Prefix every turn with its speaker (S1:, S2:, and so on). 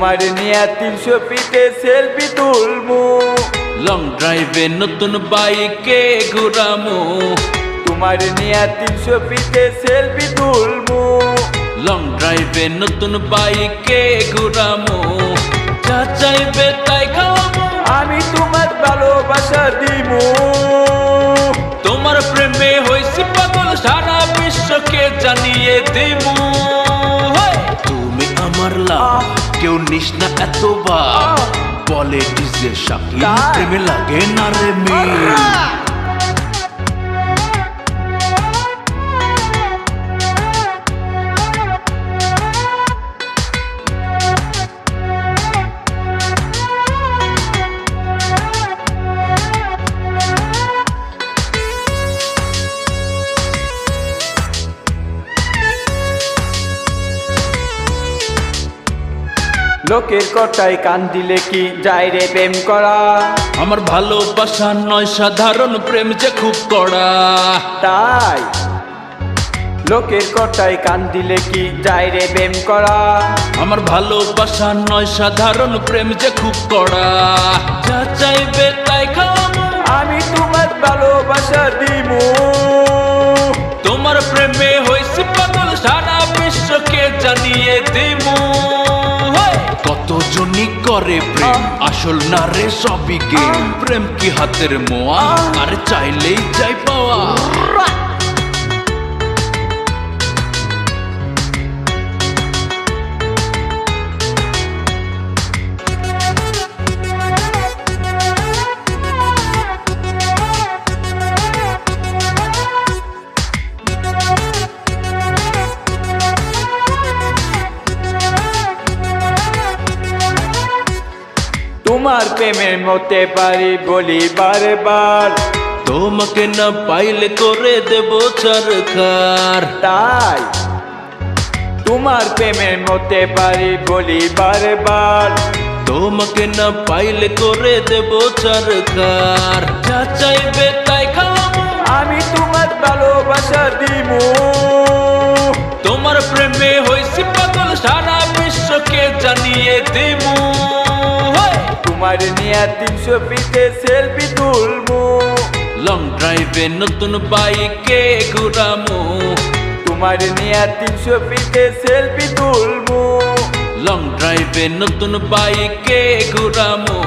S1: তোমার নিয়ে 300 ফিটে সেলফি তুলমু।
S2: লং ড্রাইভে নতুন বাইকে ঘুরামু।
S1: তোমার নিয়ে 300 ফিটে সেলফি তুলমু।
S2: লং ড্রাইভে নতুন বাইকে ঘুরামু। যা চাইবে তাই খাওয়াবো,
S1: আমি তোমার ভালোবাসা দিমু।
S2: তোমার প্রেমে হইছি পাগল, সারা বিশ্বকে জানিয়ে দিমু। তুমি আমার লাভ, কেউ নিস না এতবার। বলে ডিজে শাকিল, প্রেমে লাগে না রে মিল।
S1: লোকের কথায় কান দিলে কি যায় রে প্রেম করা।
S2: আমার ভালোবাসা নয় সাধারণ প্রেম যে খুব কড়া।
S1: তাই লোকের কথায় কান দিলে কি যায় রে প্রেম করা।
S2: আমার ভালোবাসা নয় সাধারণ প্রেম যে খুব কড়া। যা চাইবে তাই খাওয়াবো,
S1: আমি তোমার ভালোবাসা দিমু।
S2: তোমার প্রেমে হইছি পাগল, সারা বিশ্বকে জানিয়ে দিমু। কতজনই করে প্রেম, আসল না রে সবই গেম। প্রেম কি হাতের মোয়া, আর চাইলেই যাই পাওয়া।
S1: তোমার প্রেমের মতে পারি বলি বারবার।
S2: তোমাকে না পাইলে করে দেব চরকার।
S1: তাই তোমার প্রেমের মতে পারি বলি বারবার।
S2: তোমাকে না পাইলে করে দেব চরকার। যা চাইবে তাই খাওয়াবো,
S1: আমি তোমার ভালোবাসা দিমু।
S2: তোমার প্রেমে হইছি পাগল, সারা বিশ্বকে জানিয়ে দিমু।
S1: তোমার নিয়ে 300 ফিটে সেলফি তুলমু।
S2: লং ড্রাইভে নতুন বাইকে ঘুরামু।
S1: তোমার নিয়ে 300 ফিটে সেলফি তুলমু।
S2: লং ড্রাইভে নতুন বাইকে ঘুরামু।